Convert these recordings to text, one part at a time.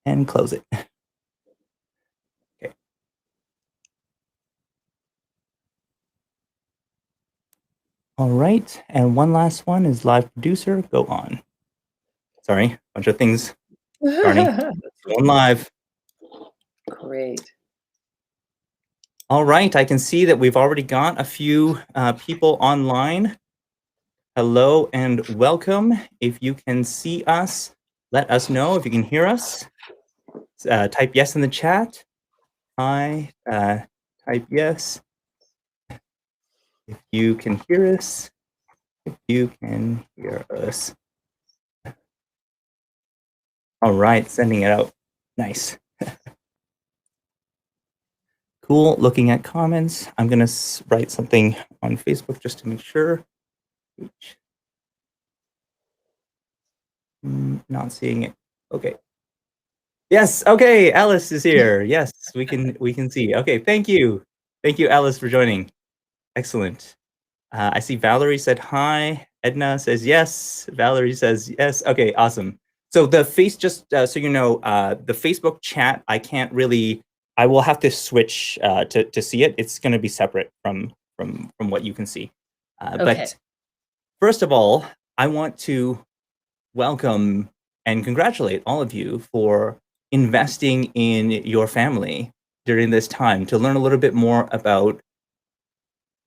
and close it. Okay. All right, and one last one is live producer. Go on. Sorry, bunch of things starting. Going live. Great. All right, I can see that we've already got a few people online. Hello and welcome. If you can see us, let us know. If you can hear us, type yes in the chat. Hi, type yes. If you can hear us, if you can hear us. All right, sending it out. Nice. Cool, looking at comments. I'm gonna write something on Facebook just to make sure. Not seeing it. Okay. Yes, okay, Alice is here. Yes, we can see. Okay, thank you. Thank you, Alice, for joining. Excellent. I see Valerie said hi. Edna says yes. Valerie says yes. Okay, awesome. So the so you know, the Facebook chat, I will have to switch to see it. It's going to be separate from what you can see. Okay. But first of all, I want to welcome and congratulate all of you for investing in your family during this time to learn a little bit more about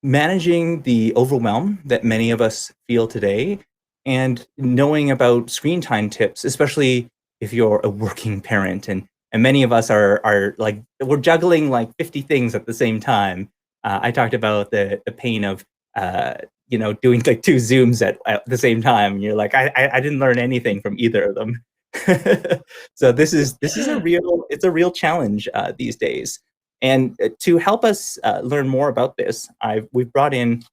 managing the overwhelm that many of us feel today and knowing about screen time tips, especially if you're a working parent. And many of us are like, we're juggling like 50 things at the same time. I talked about the pain of, doing like two Zooms at the same time. And you're like, I didn't learn anything from either of them. So this is it's a real challenge these days. And to help us learn more about this, we've brought in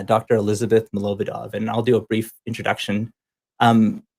Dr. Elizabeth Milovidov, and I'll do a brief introduction.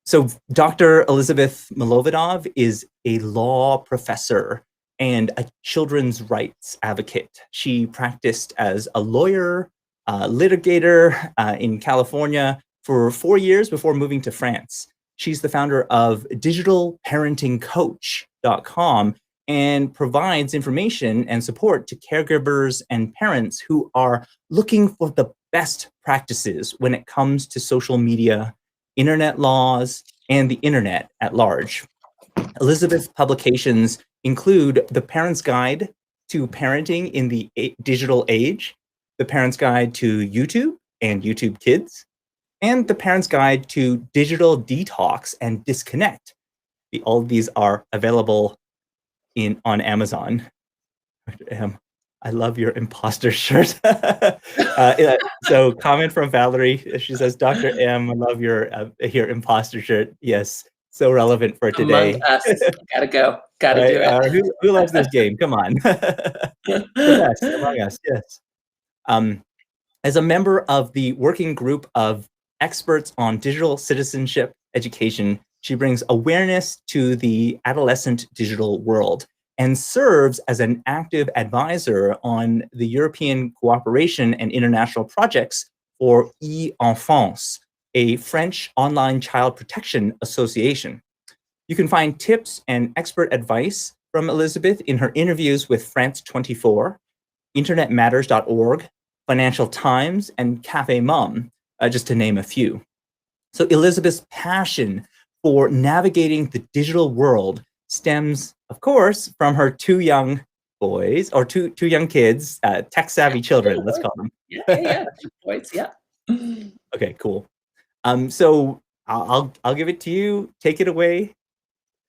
So Dr. Elizabeth Milovidov is a law professor and a children's rights advocate. She practiced as a lawyer, litigator in California for 4 years before moving to France. She's the founder of digitalparentingcoach.com and provides information and support to caregivers and parents who are looking for the best practices when it comes to social media, internet laws, and the internet at large. Elizabeth's publications include The Parent's Guide to Parenting in the Digital Age, The Parent's Guide to YouTube and YouTube Kids, and The Parent's Guide to Digital Detox and Disconnect. All of these are available on Amazon. I love your imposter shirt. So comment from Valerie. She says, Dr. M, I love your imposter shirt. Yes, so relevant for today. Among us. Gotta go. Gotta do it. Who loves this game? Come on. The best among us, yes. As a member of the working group of experts on digital citizenship education, she brings awareness to the adolescent digital world and serves as an active advisor on the European cooperation and international projects for e-Enfance, a French online child protection association. You can find tips and expert advice from Elizabeth in her interviews with France 24, internetmatters.org, Financial Times, and Cafe Mom, just to name a few. So Elizabeth's passion for navigating the digital world stems, of course, from her two young boys, or two young kids, tech-savvy children, let's call them. Yeah. Boys, yeah. Okay, cool. So I'll give it to you. Take it away,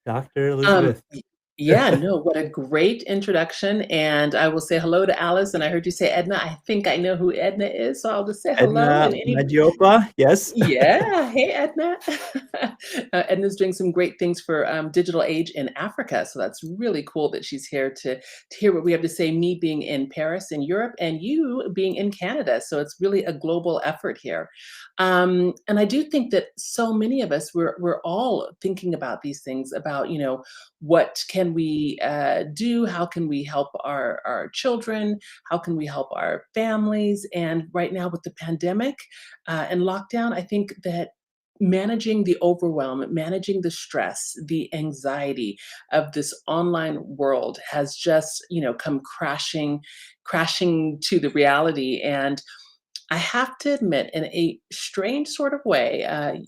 Dr. Elizabeth. Yeah, no, what a great introduction. And I will say hello to Alice. And I heard you say Edna. I think I know who Edna is. So I'll just say hello. Edna Madiopa, yes. Yeah. Hey, Edna. Edna's doing some great things for digital age in Africa. So that's really cool that she's here to hear what we have to say, me being in Paris in Europe and you being in Canada. So it's really a global effort here. And I do think that so many of us, we're all thinking about these things about, what can we do? How can we help our children? How can we help our families? And right now with the pandemic and lockdown, I think that managing the overwhelm, managing the stress, the anxiety of this online world has just, come crashing to the reality. And I have to admit, in a strange sort of way, I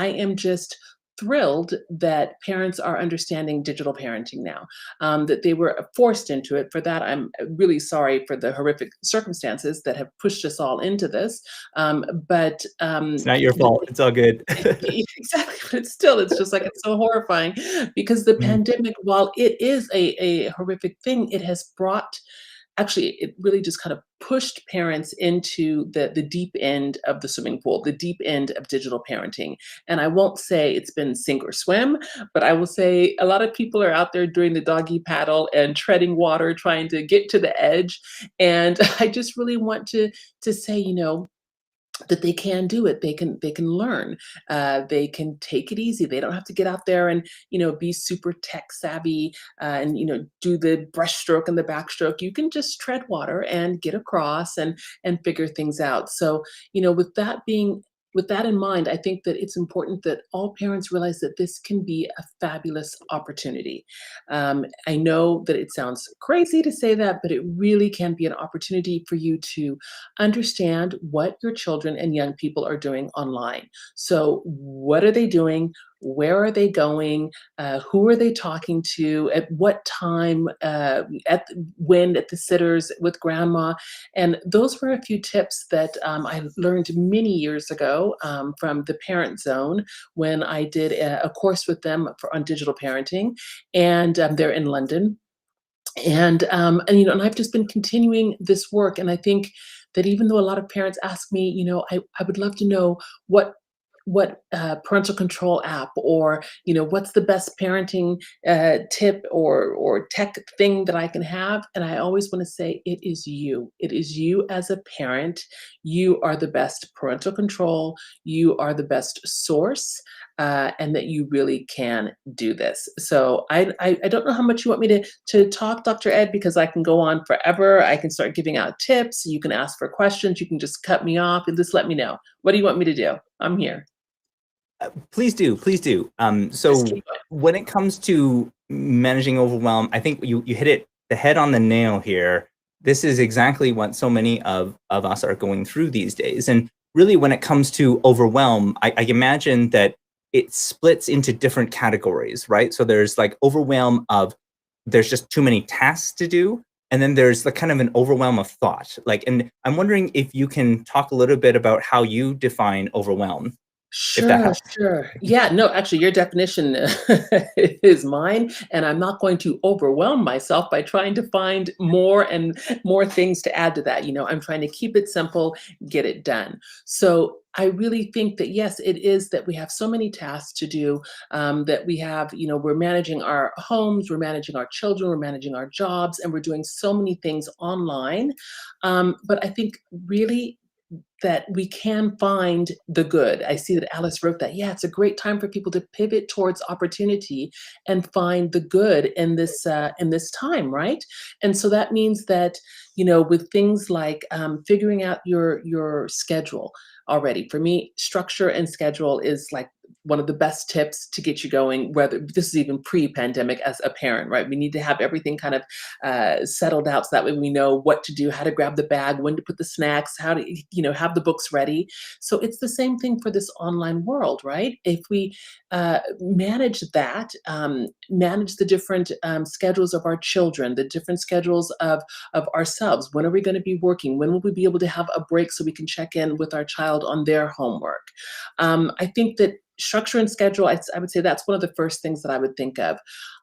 am just thrilled that parents are understanding digital parenting now, that they were forced into it. For that, I'm really sorry for the horrific circumstances that have pushed us all into this. But It's not your fault. It's all good. exactly, but it's just like, it's so horrifying because the Mm. pandemic, while it is a horrific thing, it has brought actually, it really just kind of pushed parents into the deep end of the swimming pool, the deep end of digital parenting. And I won't say it's been sink or swim, but I will say a lot of people are out there doing the doggy paddle and treading water, trying to get to the edge. And I just really want to say, that they can do it. They can learn. They can take it easy. They don't have to get out there and be super tech savvy and do the brushstroke and the backstroke. You can just tread water and get across and figure things out. So with that in mind, I think that it's important that all parents realize that this can be a fabulous opportunity. I know that it sounds crazy to say that, but it really can be an opportunity for you to understand what your children and young people are doing online. So, what are they doing? Where are they going? Who are they talking to? At what time? When at the sitters with grandma? And those were a few tips that I learned many years ago from the Parent Zone when I did a course with them on digital parenting, and they're in London. And I've just been continuing this work, and I think that even though a lot of parents ask me, I would love to know what parental control app, or what's the best parenting tip or tech thing that I can have. And I always want to say, it is you as a parent. You are the best parental control. You are the best source, and that you really can do this. So I don't know how much you want me to talk, Dr. Ed, because I can go on forever. I can start giving out tips. You can ask for questions. You can just cut me off and just let me know. What do you want me to do? I'm here. Please do, please do. Just So keep going. when it comes to managing overwhelm, I think you hit it the head on the nail here. This is exactly what so many of us are going through these days. And really, when it comes to overwhelm, I imagine that it splits into different categories, right? So there's like overwhelm of there's just too many tasks to do. And then there's the kind of an overwhelm of thought. And I'm wondering if you can talk a little bit about how you define overwhelm, if that Sure, helps. sure. Yeah, no, actually, your definition is mine, and I'm not going to overwhelm myself by trying to find more and more things to add to that. I'm trying to keep it simple, get it done. So I really think that yes, it is that we have so many tasks to do, that we have, we're managing our homes, we're managing our children, we're managing our jobs, and we're doing so many things online. But I think really that we can find the good. I see that Alice wrote that. Yeah, it's a great time for people to pivot towards opportunity and find the good in this time, right? And so that means that with things like figuring out your schedule already. For me, structure and schedule is like one of the best tips to get you going. Whether this is even pre-pandemic as a parent, right? We need to have everything kind of settled out, so that way we know what to do, how to grab the bag, when to put the snacks, how to have the books ready. So it's the same thing for this online world, right? If we manage that, manage the different schedules of our children, the different schedules of ourselves. When are we going to be working? When will we be able to have a break so we can check in with our child on their homework? I think that structure and schedule, I would say that's one of the first things that I would think of.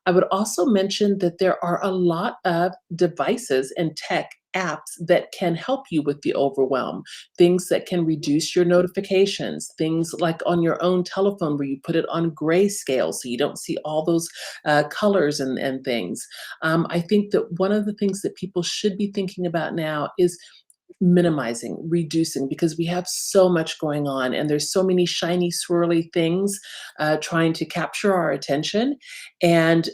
I would also mention that there are a lot of devices and tech apps that can help you with the overwhelm, things that can reduce your notifications, things like on your own telephone where you put it on grayscale so you don't see all those colors and things. I think that one of the things that people should be thinking about now is minimizing, reducing, because we have so much going on and there's so many shiny, swirly things trying to capture our attention. And,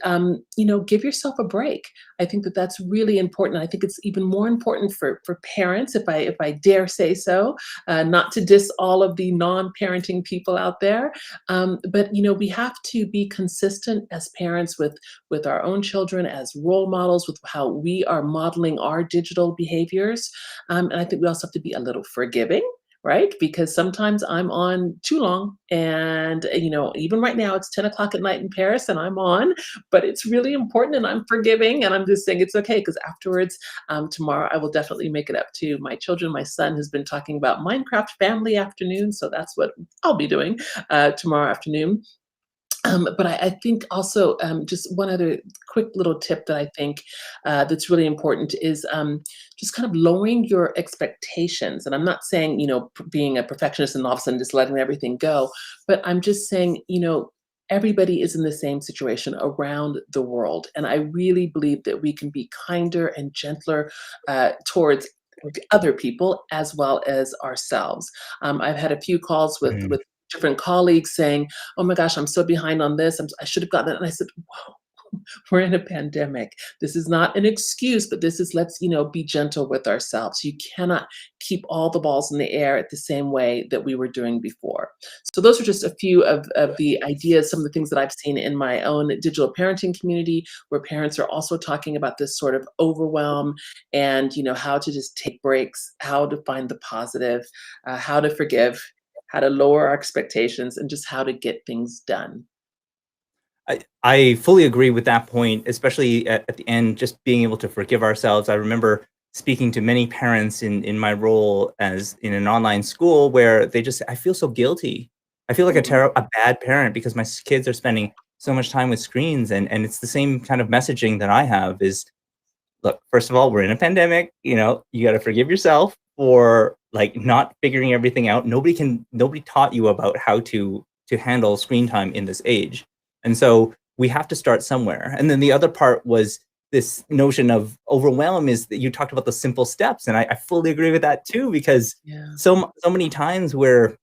give yourself a break. I think that that's really important. I think it's even more important for parents, if I dare say so, not to diss all of the non-parenting people out there. But we have to be consistent as parents with our own children as role models, with how we are modeling our digital behaviors. And I think we also have to be a little forgiving, right? Because sometimes I'm on too long. And, even right now, it's 10 o'clock at night in Paris and I'm on, but it's really important and I'm forgiving. And I'm just saying it's okay because afterwards, tomorrow, I will definitely make it up to my children. My son has been talking about Minecraft family afternoon. So that's what I'll be doing tomorrow afternoon. But I think also, just one other quick little tip that I think that's really important is just kind of lowering your expectations. And I'm not saying, being a perfectionist and all of a sudden just letting everything go, but I'm just saying, everybody is in the same situation around the world. And I really believe that we can be kinder and gentler towards other people as well as ourselves. I've had a few calls with different colleagues saying, "Oh my gosh, I'm so behind on this. I should have gotten it." And I said, "Whoa, we're in a pandemic. This is not an excuse, but this is let's, be gentle with ourselves. You cannot keep all the balls in the air at the same way that we were doing before." So those are just a few of the ideas, some of the things that I've seen in my own digital parenting community, where parents are also talking about this sort of overwhelm and, how to just take breaks, how to find the positive, how to forgive, how to lower our expectations, and just how to get things done. I fully agree with that point, especially at the end, just being able to forgive ourselves. I remember speaking to many parents in my role as in an online school where they just, I feel so guilty. I feel like Mhm. a bad parent because my kids are spending so much time with screens, and it's the same kind of messaging that I have is, look, first of all, we're in a pandemic, you got to forgive yourself for like not figuring everything out. Nobody taught you about how to handle screen time in this age. And so we have to start somewhere. And then the other part was this notion of overwhelm is that you talked about the simple steps. And I fully agree with that too, because Yeah. so many times we're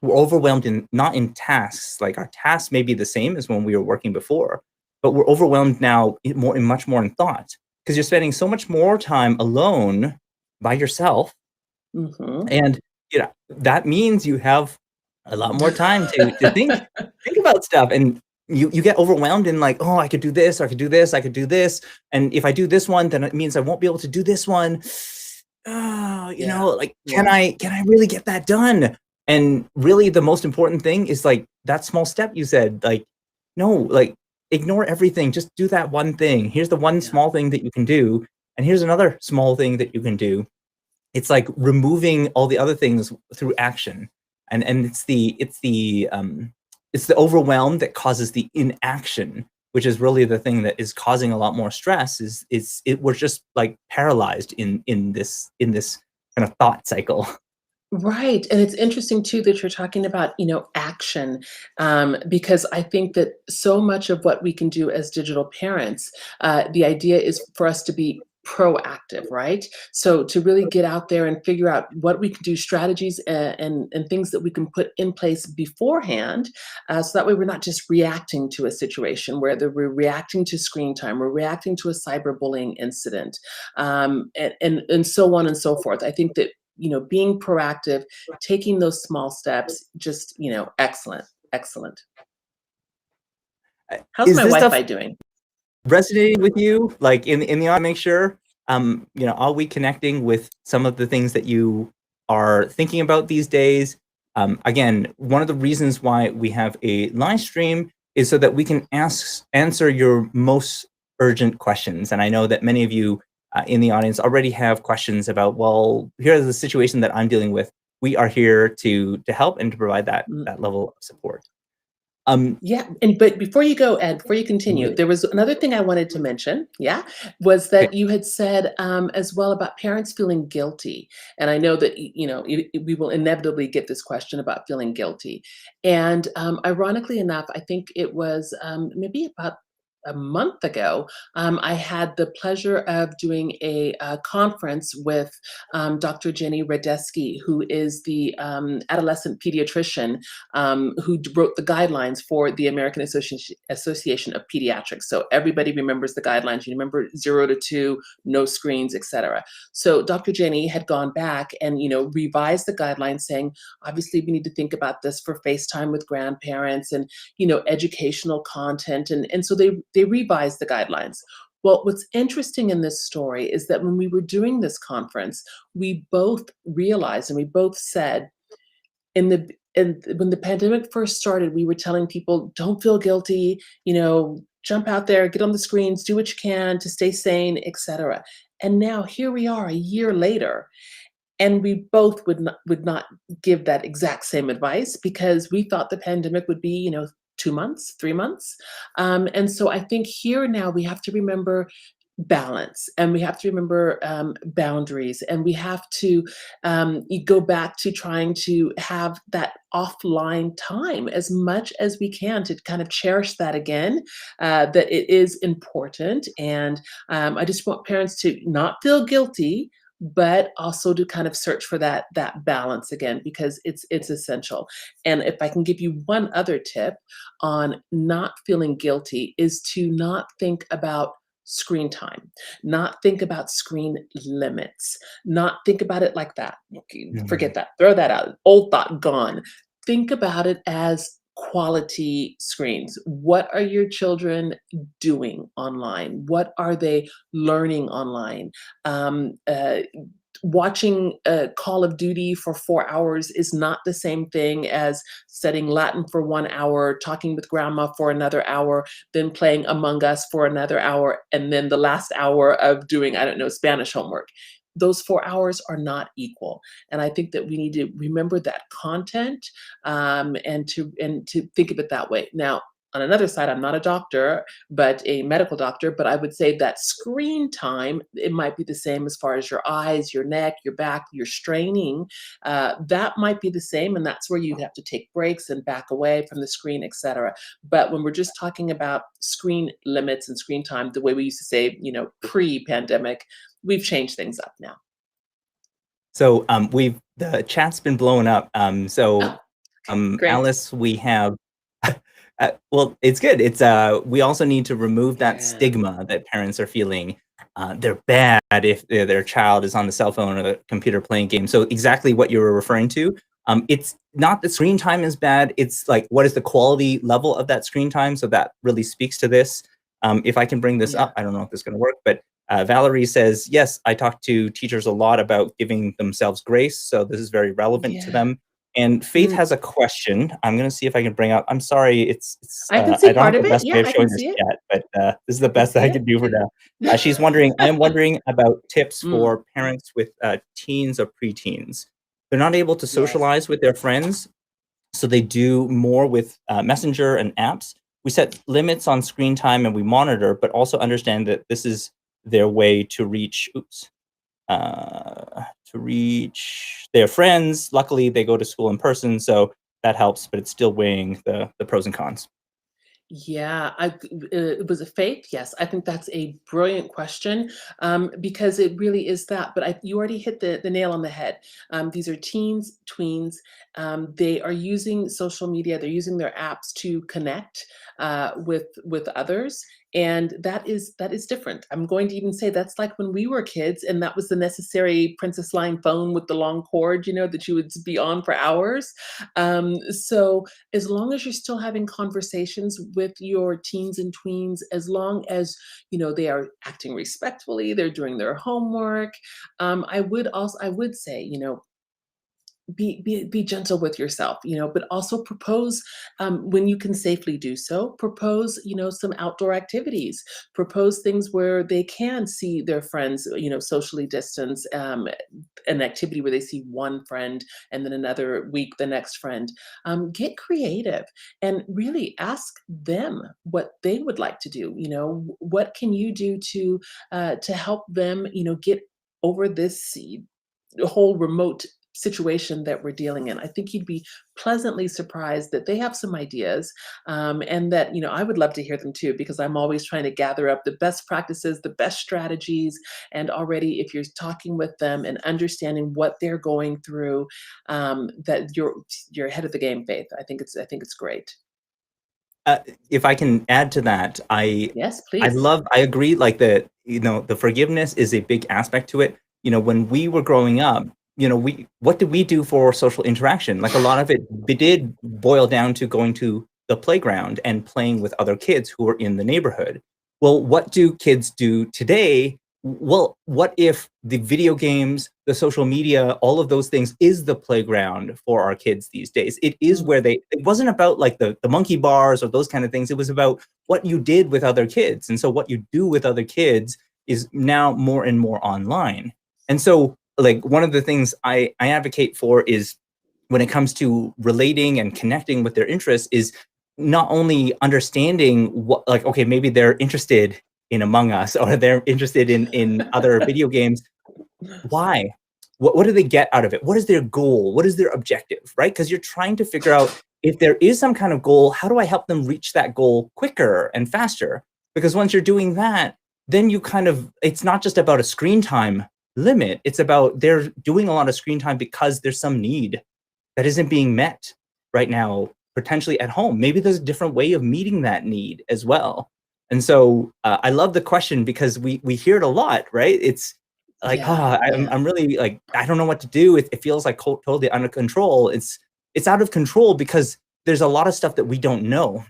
overwhelmed in not in tasks. Like our tasks may be the same as when we were working before, but we're overwhelmed now in much more in thought because you're spending so much more time alone by yourself, Mhm. and that means you have a lot more time to think about stuff, and you get overwhelmed in like, oh, I could do this, I could do this, I could do this, and if I do this one, then it means I won't be able to do this one. Oh, Yeah. like, Yeah. can I really get that done? And really, the most important thing is like that small step you said. Like, no, like ignore everything. Just do that one thing. Here's the one Yeah. small thing that you can do, and here's another small thing that you can do. It's like removing all the other things through action, and it's the overwhelm that causes the inaction, which is really the thing that is causing a lot more stress. We're just like paralyzed in this kind of thought cycle. Right, and it's interesting too that you're talking about, action, because I think that so much of what we can do as digital parents, the idea is for us to be proactive, right? So to really get out there and figure out what we can do, strategies and things that we can put in place beforehand, so that way we're not just reacting to a situation where we're reacting to screen time, we're reacting to a cyberbullying incident, and so on and so forth. I think that being proactive, taking those small steps, just, excellent, excellent. How's Is my this stuff Wi-Fi doing? resonating with you? Like in the make sure, are we connecting with some of the things that you are thinking about these days? Again, one of the reasons why we have a live stream is so that we can answer your most urgent questions. And I know that many of you in the audience already have questions about, well, here's the situation that I'm dealing with. We are here to help and to provide Mm, that level of support. Um, yeah, but before you go, Ed, before you continue, there was another thing I wanted to mention, yeah, was okay. that you had said, as well about parents feeling guilty, and I know that, we will inevitably get this question about feeling guilty, and, ironically enough, I think it was, maybe about a month ago, I had the pleasure of doing a conference with Dr. Jenny Radeski, who is the adolescent pediatrician who wrote the guidelines for the American Association of Pediatrics. So everybody remembers the guidelines. You remember 0 to 2, no screens, etc. So Dr. Jenny had gone back and revised the guidelines, saying obviously we need to think about this for FaceTime with grandparents and educational content, and so they revised the guidelines. Well, what's interesting in this story is that when we were doing this conference, we both realized and we both said in the and when the pandemic first started, we were telling people, don't feel guilty, jump out there, get on the screens, do what you can to stay sane, etc. And now here we are a year later, and we both would not give that exact same advice because we thought the pandemic would be, 2 months, 3 months. And so I think here now we have to remember balance, and we have to remember boundaries, and we have to you go back to trying to have that offline time as much as we can to kind of cherish that again, that it is important. And I just want parents to not feel guilty, but also to kind of search for that balance again, because it's essential. And if I can give you one other tip on not feeling guilty, is to not think about screen time, not think about screen limits, not think about it like that. Okay, Mhm. forget that, throw that out, old thought, gone. Think about it as quality screens. What are your children doing online? What are they learning online? um, uh, Watching Call of Duty for 4 hours is not the same thing as studying Latin for 1 hour, talking with grandma for another hour, then playing Among Us for another hour, and then the last hour of doing, I don't know, Spanish homework. Those 4 hours are not equal. And I think that we need to remember that content, and to think of it that way. Now, on another side, I'm not a doctor, but a medical doctor, but I would say that screen time, it might be the same as far as your eyes, your neck, your back, your straining. That might be the same, and that's where you have to take breaks and back away from the screen, etc. But when we're just talking about screen limits and screen time, the way we used to say, pre-pandemic, we've changed things up now. So, we've the chat's been blowing up. Oh, okay, great. Alice, we have well, it's good. We also need to remove that Yeah, stigma that parents are feeling. They're bad if their child is on the cell phone or the computer playing games. So exactly what you were referring to. It's not that screen time is bad. It's like, what is the quality level of that screen time? So that really speaks to this. If I can bring this yeah, up, I don't know if this is going to work, but Valerie says, yes, I talk to teachers a lot about giving themselves grace. So this is very relevant to yeah. them. And Faith Mm, has a question. I'm gonna see if I can bring up. I'm sorry, I can I see don't have part the of it. best way Yeah, of I can showing this see it. yet, but this is I the can best that see I it. can do for now. She's wondering. I am wondering about tips Mm, for parents with teens or preteens. They're not able to yes. socialize with their friends, so they do more with Messenger and apps. We set limits on screen time and we monitor, but also understand that this is their way to reach. Oops, to reach their friends. Luckily, they go to school in person, so that helps, but it's still weighing the pros and cons. Yeah, was it faith? Yes, I think that's a brilliant question, because it really is that. But you already hit the nail on the head. These are teens, tweens. They are using social media. They're using their apps to connect with others, and that is different. I'm going to even say that's like when we were kids, and that was the necessary princess line phone with the long cord, that you would be on for hours. So as long as you're still having conversations with your teens and tweens, as long as they are acting respectfully, they're doing their homework. I would say, be gentle with yourself, but also propose, when you can safely do so. Propose, some outdoor activities. Propose things where they can see their friends, socially distance, an activity where they see one friend and then another week the next friend. Get creative and really ask them what they would like to do. What can you do to help them, get over this whole remote situation that we're dealing in. I think you'd be pleasantly surprised that they have some ideas, and that, I would love to hear them too, because I'm always trying to gather up the best practices, the best strategies, and already if you're talking with them and understanding what they're going through, that you're ahead of the game, Faith. I think it's great. Uh, if I can add to that, Yes, I please. love, I agree, like the forgiveness is a big aspect to it. When we were growing up, what did we do for social interaction? Like a lot of it did boil down to going to the playground and playing with other kids who were in the neighborhood. Well, what do kids do today? Well, what if the video games, the social media, all of those things is the playground for our kids these days? It is where it wasn't about like the monkey bars or those kind of things. It was about what you did with other kids. And so what you do with other kids is now more and more online. And so like one of the things I advocate for is when it comes to relating and connecting with their interests is not only understanding what, like, okay, maybe they're interested in Among Us or they're interested in other video games. Why? What do they get out of it? What is their goal? What is their objective, right? Because you're trying to figure out if there is some kind of goal, how do I help them reach that goal quicker and faster? Because once you're doing that, then it's not just about a screen time limit. It's about they're doing a lot of screen time because there's some need that isn't being met right now, potentially at home. Maybe there's a different way of meeting that need as well. And so I love the question because we hear it a lot, right? It's like, oh, Yeah, yeah. I'm really like, I don't know what to do. It feels like totally under control. It's out of control because there's a lot of stuff that we don't know.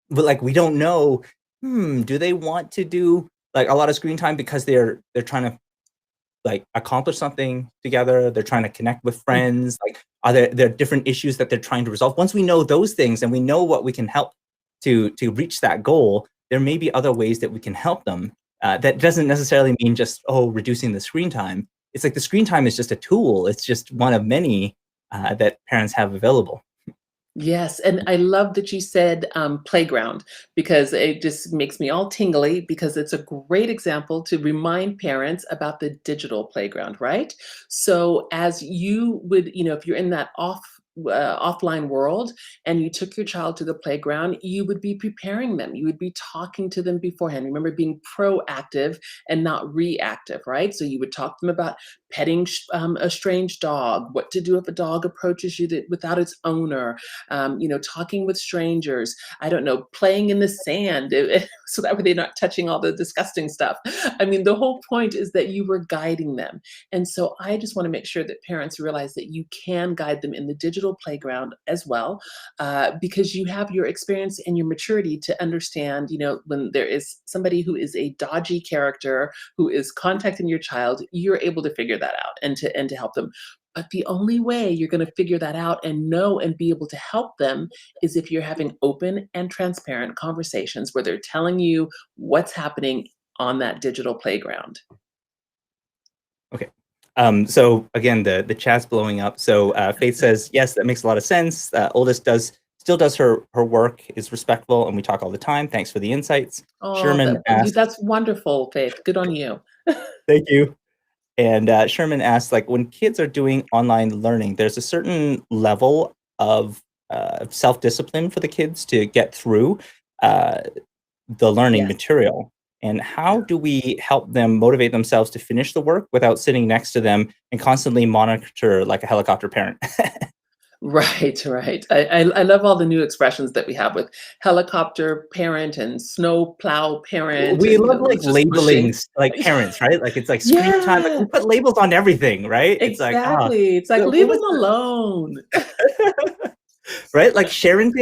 But like we don't know, do they want to do like a lot of screen time because they're trying to like accomplish something together, they're trying to connect with Mm. friends, like are there different issues that they're trying to resolve? Once we know those things and we know what we can help to reach that goal, there may be other ways that we can help them. That doesn't necessarily mean just reducing the screen time. It's like the screen time is just a tool. It's just one of many that parents have available. Yes, and I love that you said, playground, because it just makes me all tingly, because it's a great example to remind parents about the digital playground, right? So as you would, if you're in that offline world and you took your child to the playground, you would be preparing them. You would be talking to them beforehand. Remember, being proactive and not reactive, right? So you would talk to them about petting a strange dog, what to do if a dog approaches you without its owner, talking with strangers, I don't know, playing in the sand, so that way they're not touching all the disgusting stuff. I mean, the whole point is that you were guiding them. And so I just want to make sure that parents realize that you can guide them in the digital playground as well, because you have your experience and your maturity to understand, when there is somebody who is a dodgy character who is contacting your child, you're able to figure that out and to help them. But the only way you're going to figure that out and know and be able to help them is if you're having open and transparent conversations where they're telling you what's happening on that digital playground. Okay. So again, the chat's blowing up. So Faith says, yes, that makes a lot of sense. Oldest still does her work, is respectful, and we talk all the time. Thanks for the insights. Oh, Sherman thank you. asks, That's wonderful, Faith. Good on you. thank you. And Sherman asks, like, when kids are doing online learning, there's a certain level of self-discipline for the kids to get through uh, the learning Yes. material. And how Yeah. do we help them motivate themselves to finish the work without sitting next to them and constantly monitor like a helicopter parent? Right, right. I love all the new expressions that we have with helicopter parent and snow plow parent, We and love like it's just labeling pushing. like parents, right? Like it's like screen time. Like Yeah, we put labels on everything, right? It's like exactly. It's like, what leave was them alone. right? Like sharing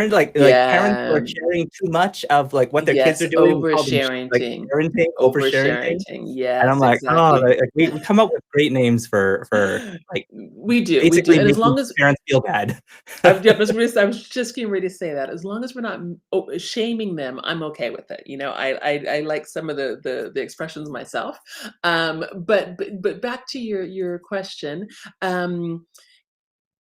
like parents who are Yeah. sharing too much of like what their kids Yes, are doing. We call them like oversharing. parenting, oversharing thing. And I'm Yes, like, oh, exactly. we come up with great names for like We do, basically and as making long as parents feel bad. I was just getting ready to say that. As long as we're not shaming them, I'm okay with it. I like some of the expressions myself. But back to your question. Um,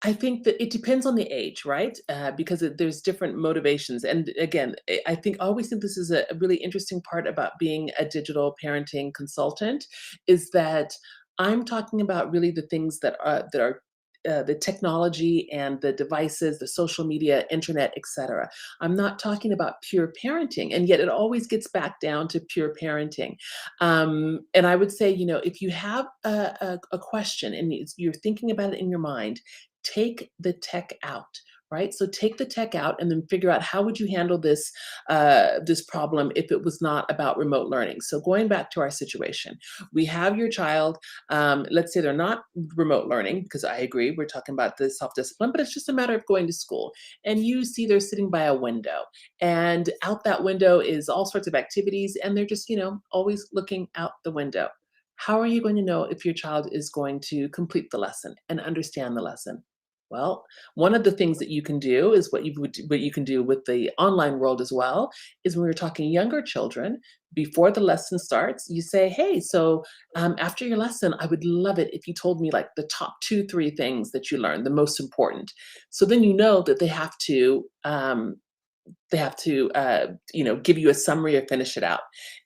I think that it depends on the age, right? Because there's different motivations. And again, I think I always think this is a really interesting part about being a digital parenting consultant, is that I'm talking about really the things that are the technology and the devices, the social media, internet, etc. I'm not talking about pure parenting, and yet it always gets back down to pure parenting. And I would say, if you have a question and you're thinking about it in your mind, take the tech out. Right, so take the tech out, and then figure out how would you handle this problem if it was not about remote learning. So going back to our situation, we have your child. Let's say they're not remote learning, because I agree, we're talking about the self discipline, but it's just a matter of going to school. And you see they're sitting by a window, and out that window is all sorts of activities, and they're just, always looking out the window. How are you going to know if your child is going to complete the lesson and understand the lesson? Well, one of the things that you can do is what you can do with the online world as well, is when we're talking younger children, before the lesson starts, you say, "Hey, so after your lesson, I would love it if you told me like the top two, three things that you learned, the most important." So then you know that they have to give you a summary or finish it out.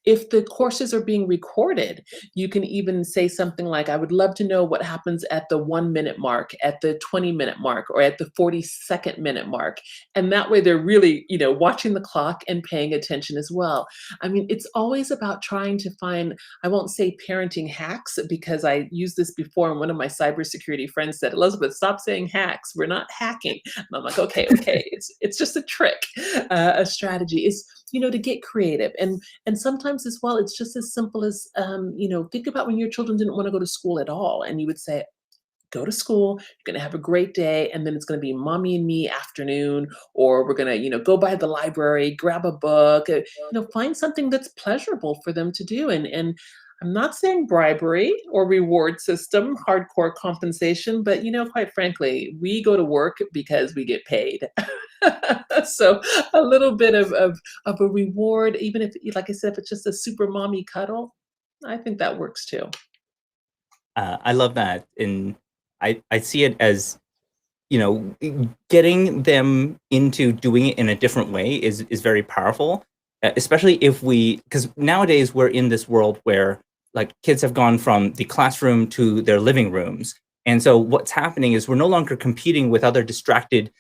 If the courses are being recorded, you can even say something like, "I would love to know what happens at the 1 minute mark, at the 20-minute mark, or at the 42nd minute mark." And that way they're really, watching the clock and paying attention as well. I mean, it's always about trying to find, I won't say parenting hacks, because I used this before, and one of my cybersecurity friends said, "Elizabeth, stop saying hacks. We're not hacking." And I'm like, "Okay, okay, it's just a trick." A strategy is, to get creative. And sometimes as well, it's just as simple as, think about when your children didn't want to go to school at all, and you would say, "Go to school, you're going to have a great day, and then it's going to be mommy and me afternoon, or we're going to, go by the library, grab a book, find something that's pleasurable for them to do." And I'm not saying bribery or reward system, hardcore compensation, but quite frankly, we go to work because we get paid. So a little bit of a reward, even if, like I said, if it's just a super mommy cuddle, I think that works too. I love that, and I see it as, getting them into doing it in a different way is very powerful, especially if because nowadays we're in this world where like kids have gone from the classroom to their living rooms, and so what's happening is we're no longer competing with other distracted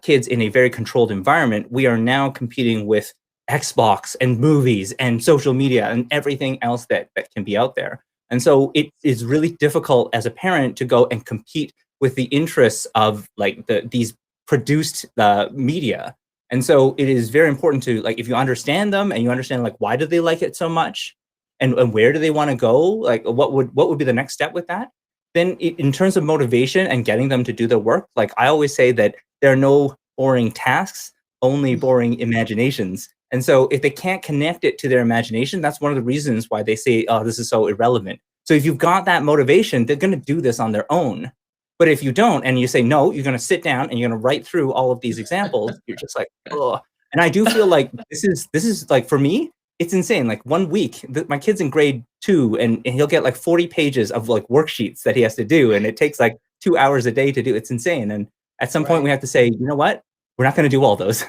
kids in a very controlled environment. We are now competing with Xbox and movies and social media and everything else that can be out there. And so it is really difficult as a parent to go and compete with the interests of like these produced media. And so it is very important to like if you understand them and you understand like why do they like it so much, and where do they want to go, like what would be the next step with that. Then in terms of motivation and getting them to do their work, like I always say that there are no boring tasks, only boring imaginations. And so if they can't connect it to their imagination, that's one of the reasons why they say, "Oh, this is so irrelevant." So if you've got that motivation, they're going to do this on their own. But if you don't, and you say, "No, you're going to sit down and you're going to write through all of these examples," you're just like, "Oh." And I do feel like this is like for me, it's insane. Like 1 week, my kid's in grade 2, and he'll get like 40 pages of like worksheets that he has to do, and it takes like 2 hours a day to do. It's insane. And at some point, we Right. have to say, "You know what? We're not going to do all those."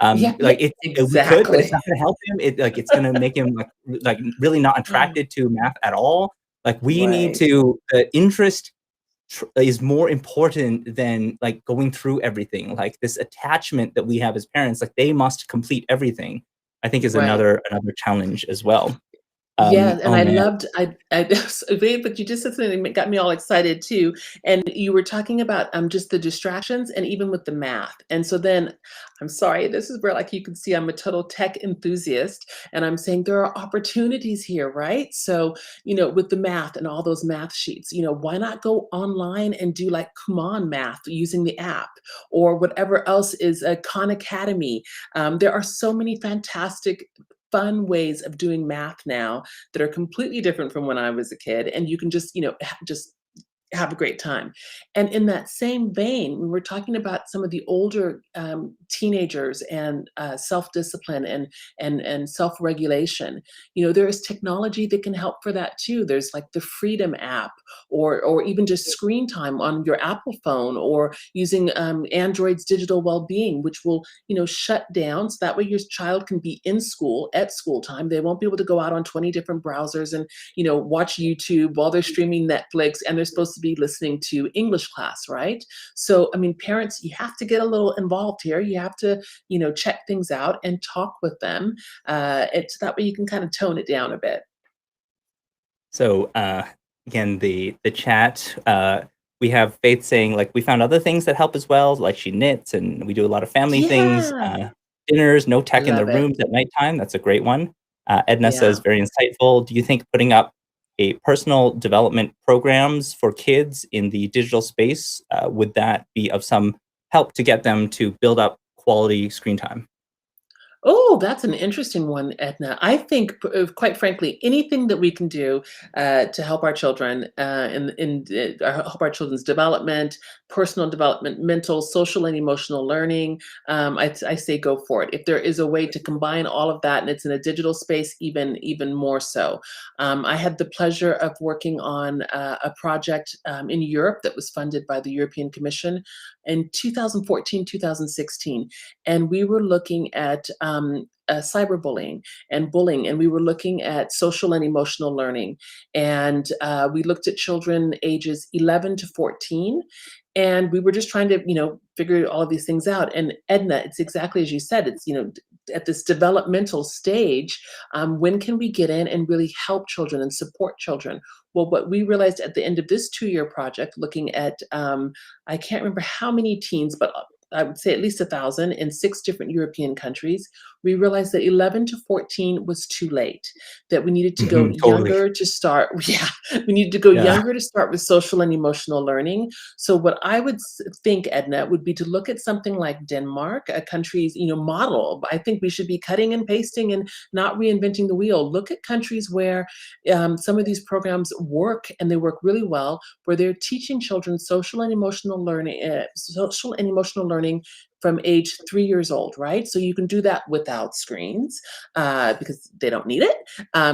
Yeah, yeah, Like we could, but it's exactly. not going to help him. It's going to make him like really not Mm, attracted to math at all. Like we need right, to the interest is more important than like going through everything. Like this attachment that we have as parents, like they must complete everything. I think is right. another challenge as well. Yeah, and Oh I man. loved I but you just said something that got me all excited too, and you were talking about, just the distractions and even with the math, and so then, I'm sorry, this is where, like, you can see I'm a total tech enthusiast, and I'm saying there are opportunities here, right? So, with the math and all those math sheets, why not go online and do, like, Kumon math using the app, or whatever else is a Khan Academy. There are so many fantastic, fun ways of doing math now that are completely different from when I was a kid. And you can just, just have a great time. And in that same vein, we were talking about some of the older teenagers and self-discipline and self-regulation. You know, there is technology that can help for that too. There's like the Freedom app, or even just screen time on your Apple phone, or using Android's digital well-being, which will, you know, shut down so that way your child can be in school at school time. They won't be able to go out on 20 different browsers and, you know, watch YouTube while they're streaming Netflix and they're supposed to be listening to English class, right? So, I mean, parents, you have to get a little involved here. You have to, you know, check things out and talk with them. It's that way you can kind of tone it down a bit. So, again, the chat, we have Faith saying, like, "We found other things that help as well, like she knits, and we do a lot of family things, Yeah, dinners, no I tech in the love it. rooms at nighttime." That's a great one. Edna says, Yeah. "Very insightful. Do you think putting up a personal development programs for kids in the digital space, would that be of some help to get them to build up quality screen time?" Oh, that's an interesting one, Edna. I think, quite frankly, anything that we can do to help our children help our children's development, personal development, mental, social, and emotional learning, I say go for it. If there is a way to combine all of that, and it's in a digital space, even more so. I had the pleasure of working on a project in Europe that was funded by the European Commission in 2014, 2016, and we were looking at cyberbullying and bullying, and we were looking at social and emotional learning. And we looked at children ages 11 to 14, and we were just trying to, you know, figure all of these things out. And Edna, it's exactly as you said. It's, you know, at this developmental stage, when can we get in and really help children and support children? Well, what we realized at the end of this 2-year project, looking at I can't remember how many teens, but I would say at least 1,000 in 6 different European countries, we realized that 11 to 14 was too late, that we needed to go Mhm, totally. younger to start yeah, we needed to go Yeah. younger to start with social and emotional learning. So what I would think, Edna, would be to look at something like Denmark, a country's, you know, model. I think we should be cutting and pasting and not reinventing the wheel. Look at countries where some of these programs work, and they work really well, where they're teaching children social and emotional learning from age 3 years old, right? So you can do that without screens because they don't need it.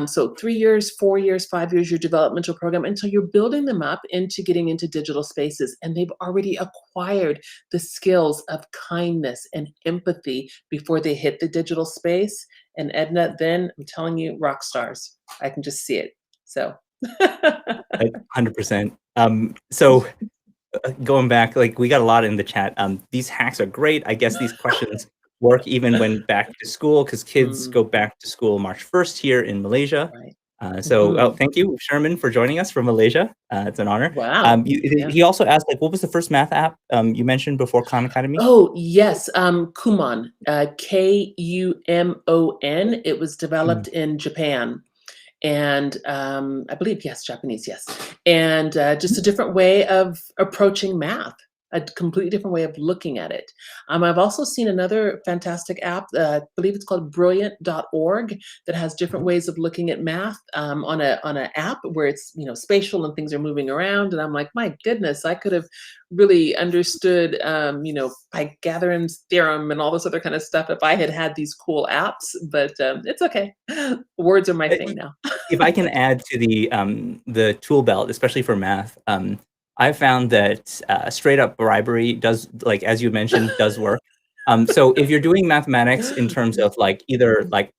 So 3 years, 4 years, 5 years, your developmental program until you're building them up into getting into digital spaces, and they've already acquired the skills of kindness and empathy before they hit the digital space. And Edna, then I'm telling you, rock stars. I can just see it. So 100%. So, going back, like, we got a lot in the chat. These hacks are great. I guess these questions work even when back to school, because kids Mm, go back to school March 1st here in Malaysia. right. Oh, Mhm. thank you, Sherman, for joining us from Malaysia. It's an honor. Wow. Yeah. He also asked, like, what was the first math app you mentioned before Khan Academy? Oh, yes, Kumon, Kumon. It was Mm. developed in Japan, and, I believe, yes, Japanese, yes. And, just a different way of approaching math, a completely different way of looking at it. I've also seen another fantastic app, I believe it's called brilliant.org, that has different Mhm. ways of looking at math, on a app where it's, you know, spatial and things are moving around, and I'm like, "My goodness, I could have really understood, you know, Pythagorean's theorem and all this other kind of stuff if I had had these cool apps," but, it's okay. Words are my Uh, thing now. If I can add to the tool belt, especially for math, I've found that, straight up bribery does, like, as you mentioned, does work. So if you're doing mathematics in terms of, like, either, like,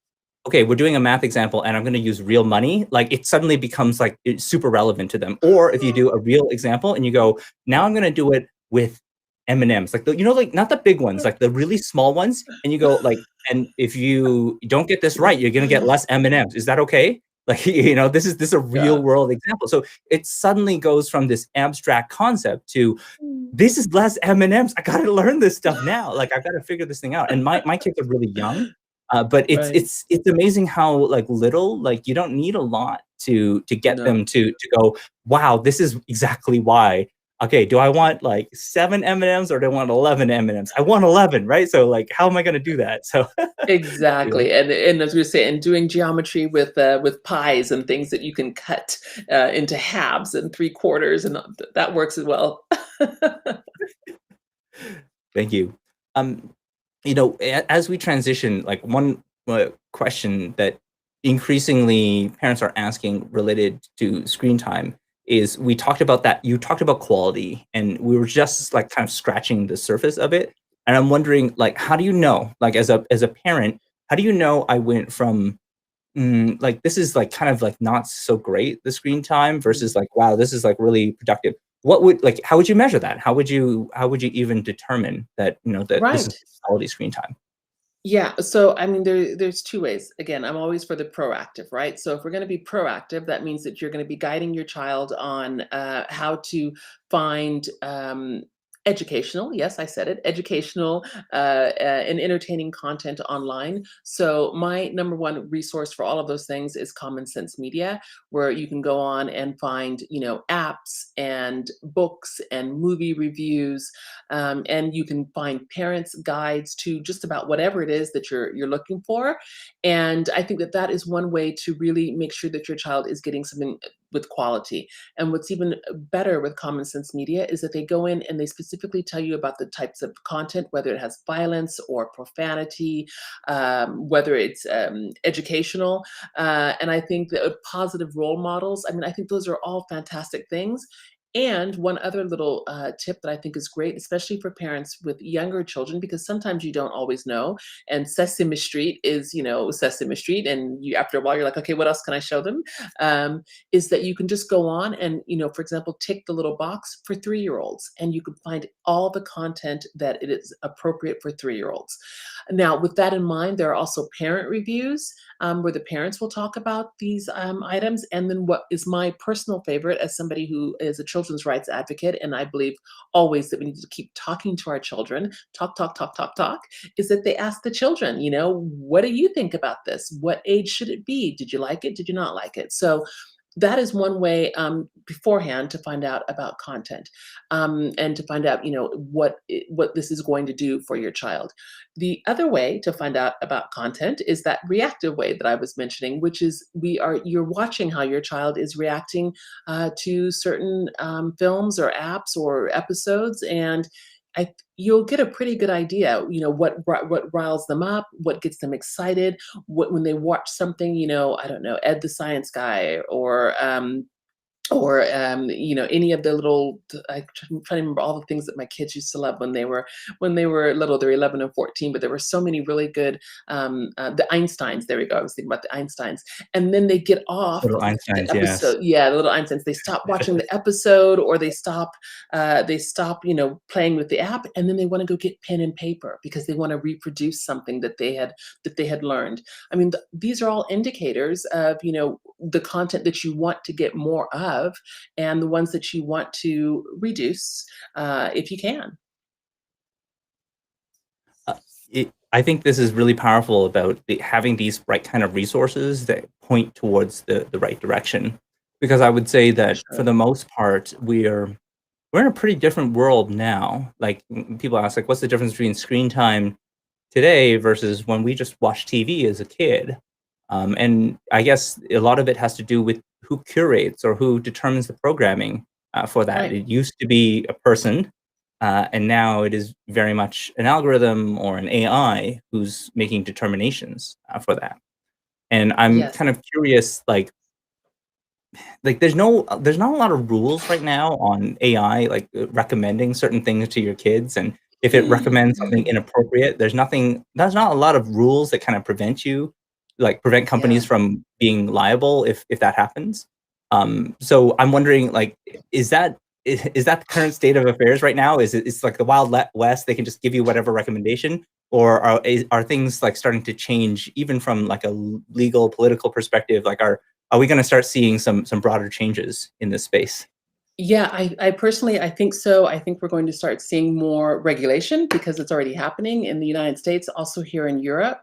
okay, we're doing a math example and I'm gonna use real money, like, it suddenly becomes, like, it's super relevant to them. Or if you do a real example and you go, "Now I'm gonna do it with M&Ms," like, like, not the big ones, like, the really small ones, and you go, like, "And if you don't get this right, you're gonna get less M&Ms. Is that okay?" Like, this is a real Yeah. world example. So it suddenly goes from this abstract concept to, Mm. "This is less M&Ms. I gotta learn this stuff now. Like, I've gotta figure this thing out." And my kids are really young, but it's Right. it's it's amazing how, like, little, like, you don't need a lot to get them No. to go, "Wow, this is exactly why okay, do I want like 7 M&Ms or do I want 11 M&Ms? I want 11, right? So like, how am I going to do that? So, you know, Exactly, and as we say, and doing geometry with pies and things that you can cut, into halves and 3/4, and that works as well. thank you. Um, as we transition, like one question that increasingly parents are asking related to screen time is we talked about that. You talked about quality, and we were just like kind of scratching the surface of it. And I'm wondering, like, how do you know, like, as a parent, how do you know I went from like, this is, like, kind of, like, not so great, the screen time versus, Mm. like, wow, this is, like, really productive. How would you measure that? How would you even determine that, that this is Right. quality screen time? Yeah, so I mean, there's 2 ways. Again, I'm always for the proactive, right? So if we're gonna be proactive, that means that you're gonna be guiding your child on, how to find, educational, yes, I said it, educational, and entertaining content online. So my number 1 resource for all of those things is Common Sense Media, where you can go on and find, apps and books and movie reviews, and you can find parents' guides to just about whatever it is that you're looking for. And I think that that is one way to really make sure that your child is getting something with quality. And what's even better with Common Sense Media is that they go in and they specifically tell you about the types of content, whether it has violence or profanity, whether it's educational. And I think that positive role models, I mean, I think those are all fantastic things. And one other little tip that I think is great, especially for parents with younger children, because sometimes you don't always know. And Sesame Street is, Sesame Street, and you after a while you're like, okay, what else can I show them? Is that you can just go on and, for example, tick the little box for 3-year-olds, and you can find all the content that it is appropriate for 3-year-olds. Now, with that in mind, there are also parent reviews, where the parents will talk about these items. And then, what is my personal favorite as somebody who is a children's rights advocate, and I believe always that we need to keep talking to our children, talk, talk, talk, talk, talk, is that they ask the children, what do you think about this? What age should it be? Did you like it? Did you not like it? So that is one way, beforehand, to find out about content, and to find out, what this is going to do for your child. The other way to find out about content is that reactive way that I was mentioning, which is you're watching how your child is reacting, to certain films or apps or episodes, and you'll get a pretty good idea, what riles them up, what gets them excited, what when they watch something, I don't know, Ed the Science Guy, or any of the little I'm trying to remember all the things that my kids used to love when they were little. They're 11 and 14, but there were so many really good, the Einsteins. There we go. I was thinking about the Einsteins. And then they get off Little the Einsteins, yes. episode. Yeah, the little Einsteins. They stop watching the episode, or they stop playing with the app, and then they want to go get pen and paper because they want to reproduce something that they had learned. I mean, these are all indicators of, the content that you want to get more of, and the ones that you want to reduce, if you can. Uh, I think this is really powerful about having these right kind of resources that point towards the right direction. Because I would say For that for sure. the most part, we're in a pretty different world now. Like, people ask, like, what's the difference between screen time today versus when we just watched TV as a kid? And I guess a lot of it has to do with who curates or who determines the programming for that. Right. It used to be a person, and now it is very much an algorithm or an AI who's making determinations for that. And I'm Yes. kind of curious, like there's not a lot of rules right now on AI, like, recommending certain things to your kids, and if it recommends something Mm. inappropriate, there's not a lot of rules that kind of prevent Yeah. companies from being liable if that happens. So I'm wondering, like, is that the current state of affairs right now? It's like the wild west, they can just give you whatever recommendation, or are things, like, starting to change even from, like, a legal, political perspective? Like, are we gonna start seeing some broader changes in this space? Yeah, I personally, I think so. I think we're going to start seeing more regulation because it's already happening in the United States, also here in Europe.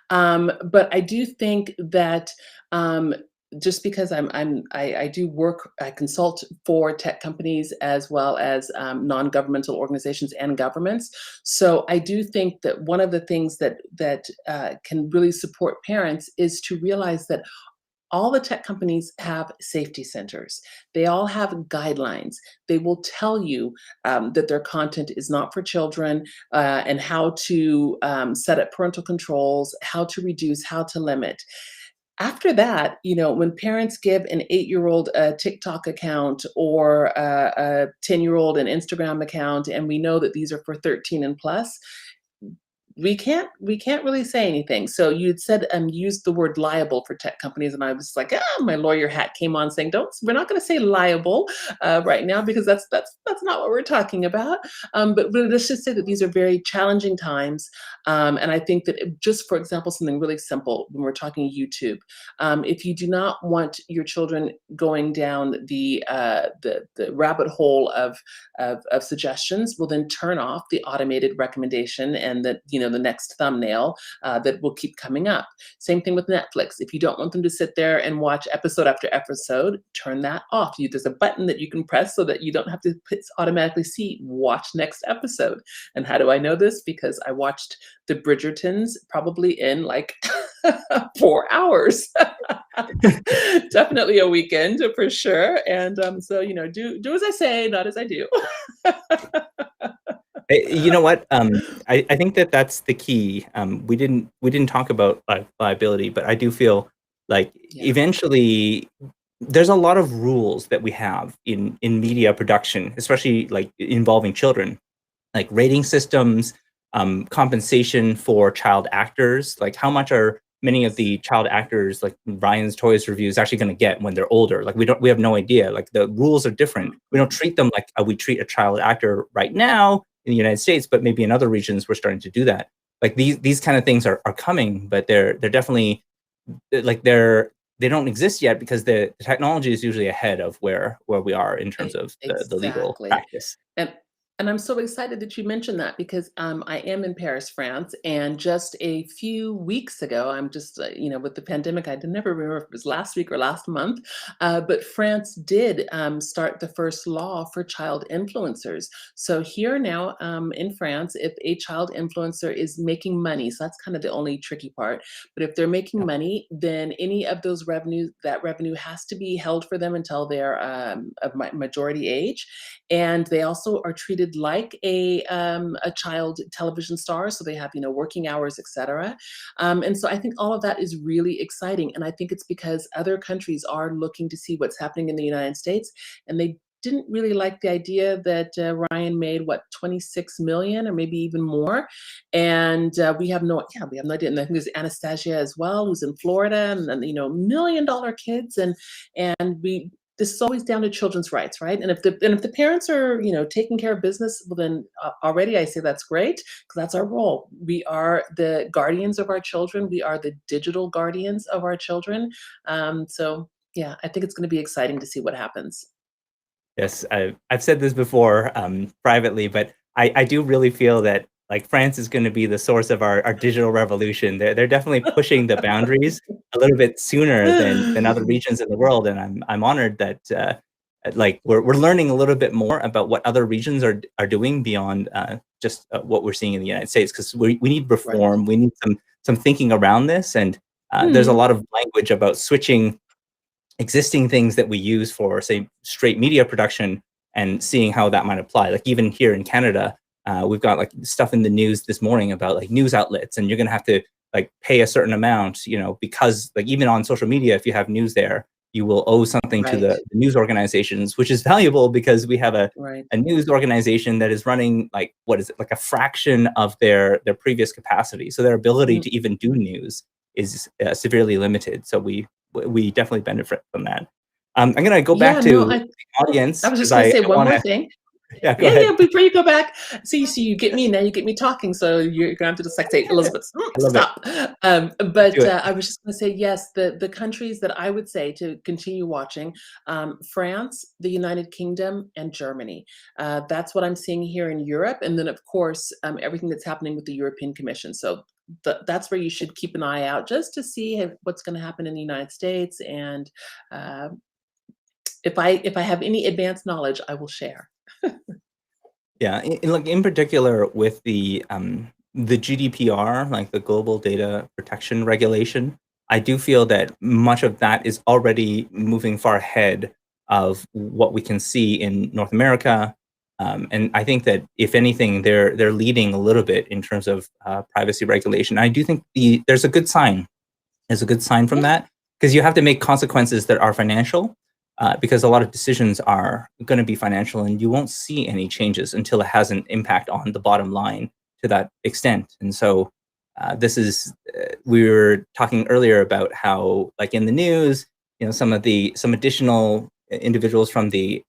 But I do think that, um, just because I do work, I consult for tech companies as well as non-governmental organizations and governments. So I do think that one of the things that can really support parents is to realize that all the tech companies have safety centers. They all have guidelines. They will tell you that their content is not for children, and how to set up parental controls, how to reduce, how to limit. After that, when parents give an 8-year-old a TikTok account or a 10-year-old an Instagram account, and we know that these are for 13 and plus, we can't really say anything. So you'd said used the word liable for tech companies, and I was like, my lawyer hat came on saying, don't we're not going to say liable right now because that's not what we're talking about. But let's just say that these are very challenging times, and I think that just for example, something really simple when we're talking YouTube, if you do not want your children going down the rabbit hole of suggestions, well then turn off the automated recommendation and the next thumbnail that will keep coming up. Same thing with Netflix. If you don't want them to sit there and watch episode after episode, turn that off. There's a button that you can press so that you don't have to automatically see watch next episode. And how do I know this? Because I watched the Bridgertons probably in like 4 hours. Definitely a weekend for sure. And so do as I say, not as I do. You know what? I think that that's the key. We didn't talk about liability, but I do feel like Yeah. eventually there's a lot of rules that we have in media production, especially like involving children, like rating systems, compensation for child actors. Like how much are many of the child actors, like Ryan's Toys reviews, actually going to get when they're older? Like we have no idea. Like the rules are different. We don't treat them like we treat a child actor right now in the United States, but maybe in other regions we're starting to do that. Like these kind of things are coming, but they're definitely like they don't exist yet because the technology is usually ahead of where we are in terms of the legal Exactly. practice. And and I'm so excited that you mentioned that because I am in Paris, France, and just a few weeks ago, I'm just with the pandemic, I never remember if it was last week or last month, but France did start the first law for child influencers. So here now in France, if a child influencer is making money, so that's kind of the only tricky part. But if they're making Yeah. money, then any of those revenues, that revenue has to be held for them until they're of majority age, and they also are treated like a child television star, so they have working hours, etc. And so I think all of that is really exciting, and I think it's because other countries are looking to see what's happening in the United States, and they didn't really like the idea that Ryan made 26 million or maybe even more, and we have no idea. And I think there's Anastasia as well, who's in Florida, and then $1 million kids, and we this is always down to children's rights, right? And if the parents are, taking care of business, well then already I say that's great because that's our role. We are the guardians of our children. We are the digital guardians of our children. So yeah, I think it's going to be exciting to see what happens. Yes, I've said this before privately, but I do really feel that like France is going to be the source of our digital revolution. They're definitely pushing the boundaries a little bit sooner than other regions in the world, and I'm honored that like we're learning a little bit more about what other regions are doing beyond just what we're seeing in the United States, because we need Right. reform, we need some thinking around this, and there's a Hmm. lot of language about switching existing things that we use for, say, straight media production and seeing how that might apply. Like even here in Canada, we've got like stuff in the news this morning about like news outlets, and you're going to have to like pay a certain amount, because like even on social media, if you have news there, you will owe something to Right. the news organizations, which is valuable because we have Right. a news organization that is running like what is it, like a fraction of their previous capacity, so their ability Mm. to even do news is severely limited. So we definitely benefit from that. I'm gonna go back Yeah. No. to the I audience was because just going to I say one want more to. thing. Yeah, go Yeah, yeah, ahead. before you go back, see, you get me, now you get me talking, so you're gonna have to just, like, say, "Elizabeth, I love it. stop." Let's do But, it. I was just gonna say, yes, the countries that I would say to continue watching, France, the United Kingdom, and Germany. That's what I'm seeing here in Europe, and then, of course, everything that's happening with the European Commission. So that's where you should keep an eye out just to see what's going to happen in the United States. And uh, if I have any advanced knowledge, I will share. Yeah, like in particular with the GDPR, like the Global Data Protection Regulation, I do feel that much of that is already moving far ahead of what we can see in North America. And I think that if anything, they're leading a little bit in terms of privacy regulation. I do think there's a good sign is a good sign from Yeah, that because you have to make consequences that are financial because a lot of decisions are going to be financial and you won't see any changes until it has an impact on the bottom line to that extent. And so this is we were talking earlier about how like in the news, some additional individuals from the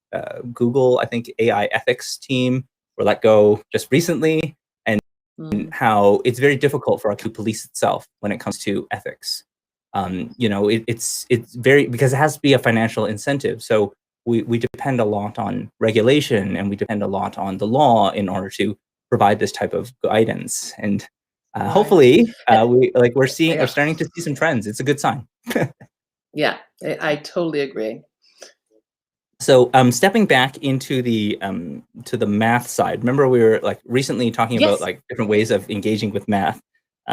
Google, I think, AI ethics team were let go just recently, and mm, how it's very difficult for our to police itself when it comes to ethics. It's very because it has to be a financial incentive. So we depend a lot on regulation and we depend a lot on the law in order to provide this type of guidance. And right. hopefully, And, we're yeah, starting to see some trends. It's a good sign. yeah, I totally agree. So, stepping back into the to the math side, remember we were like recently talking about Yes. like different ways of engaging with math.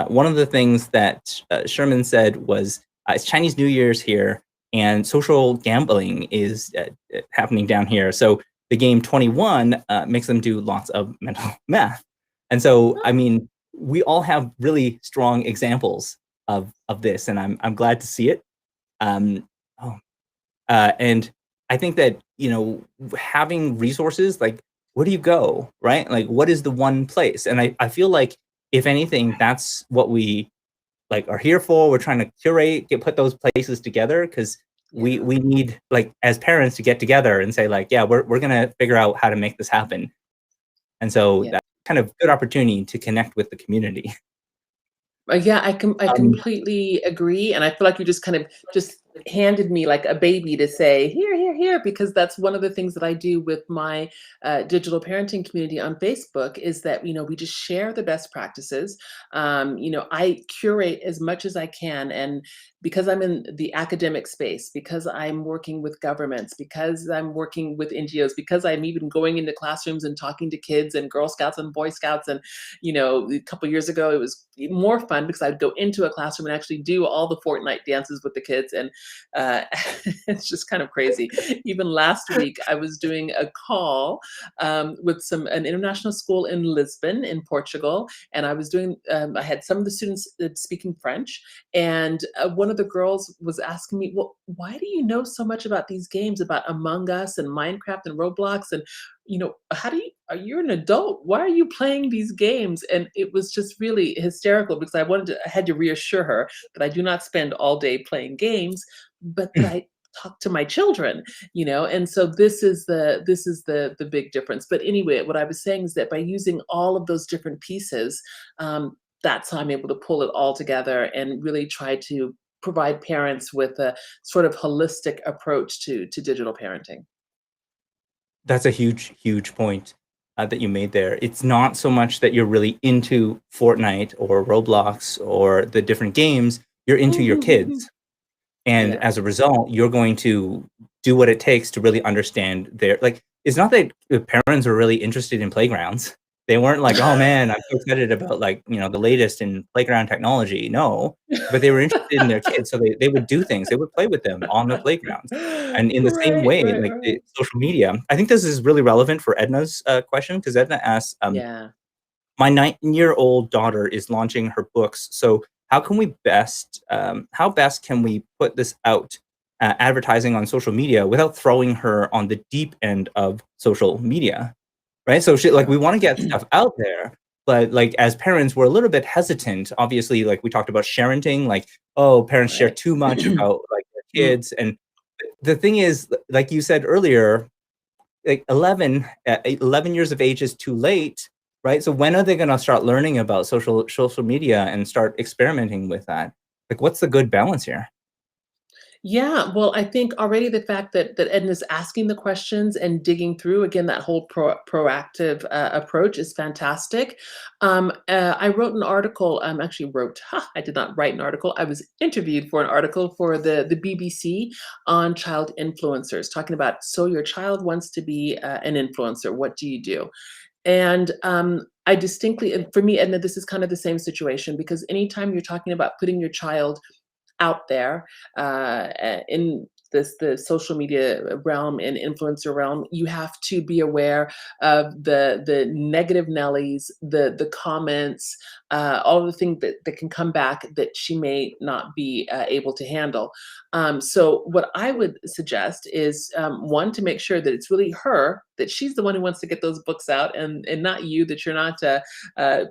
One of the things that Sherman said was it's Chinese New Year's here, and social gambling is happening down here. So the game 21 makes them do lots of mental math, and so I mean we all have really strong examples of this, and I'm glad to see it. Um, oh, and I think that, having resources, like, where do you go, right? Like, what is the one place? And I feel like, if anything, that's what we like are here for. We're trying to put those places together because Yeah, we need like as parents to get together and say like, yeah, we're gonna figure out how to make this happen. And so yeah. that's kind of good opportunity to connect with the community. Yeah, I Um, completely agree, and I feel like you just kind of just handed me like a baby to say, "Here, here, here," because that's one of the things that I do with my digital parenting community on Facebook is that we just share the best practices. I curate as much as I can, and because I'm in the academic space, because I'm working with governments, because I'm working with NGOs, because I'm even going into classrooms and talking to kids and Girl Scouts and Boy Scouts and a couple years ago, it was more fun because I'd go into a classroom and actually do all the Fortnite dances with the kids, and uh, it's just kind of crazy. Even last week, I was doing a call with an international school in Lisbon, in Portugal, and I was doing. I had some of the students speaking French, and one of the girls was asking me, "Well, why do you know so much about these games, about Among Us and Minecraft and Roblox and how do you you're an adult. Why are you playing these games?" And it was just really hysterical because I had to reassure her that I do not spend all day playing games, but that I talk to my children. And so this is the big difference. But anyway, what I was saying is that by using all of those different pieces, that's how I'm able to pull it all together and really try to provide parents with a sort of holistic approach to digital parenting. That's a huge, huge point that you made there. It's not so much that you're really into Fortnite or Roblox or the different games, you're into your kids. And Yeah. as a result, you're going to do what it takes to really understand their like, it's not that the parents are really interested in playgrounds. They weren't like, "Oh, man, I'm so excited about, like, the latest in playground technology." No, but they were interested in their kids, so they would do things. They would play with them on the playgrounds. And in the same Right, way, right, like, the right. social media I think this is really relevant for Edna's, question because Edna asks, Yeah. my 9-year-old daughter is launching her books. So how best can we put this out, advertising on social media without throwing her on the deep end of social media, right? So we Sure. want to get stuff out there, but like as parents, we're a little bit hesitant. Obviously, like we talked about parenting, like oh, parents share Right. too much about like their Mm. kids, and the thing is, like you said earlier, like 11 years of age is too late, right? So when are they going to start learning about social media and start experimenting with that? Like, what's the good balance here? Yeah, well, I think already the fact that Edna's asking the questions and digging through, again, that whole proactive approach is fantastic. I wrote an article. Actually wrote. I did not write an article. I was interviewed for an article for the BBC on child influencers, talking about so your child wants to be an influencer. What do you do? And I distinctly, and for me, Edna, this is kind of the same situation because anytime you're talking about putting your child out there in the social media realm and influencer realm, you have to be aware of the negative Nellies, the comments, all of the things that can come back that she may not be able to handle. So what I would suggest is one, to make sure that it's really her, that she's the one who wants to get those books out, and not you, that you're not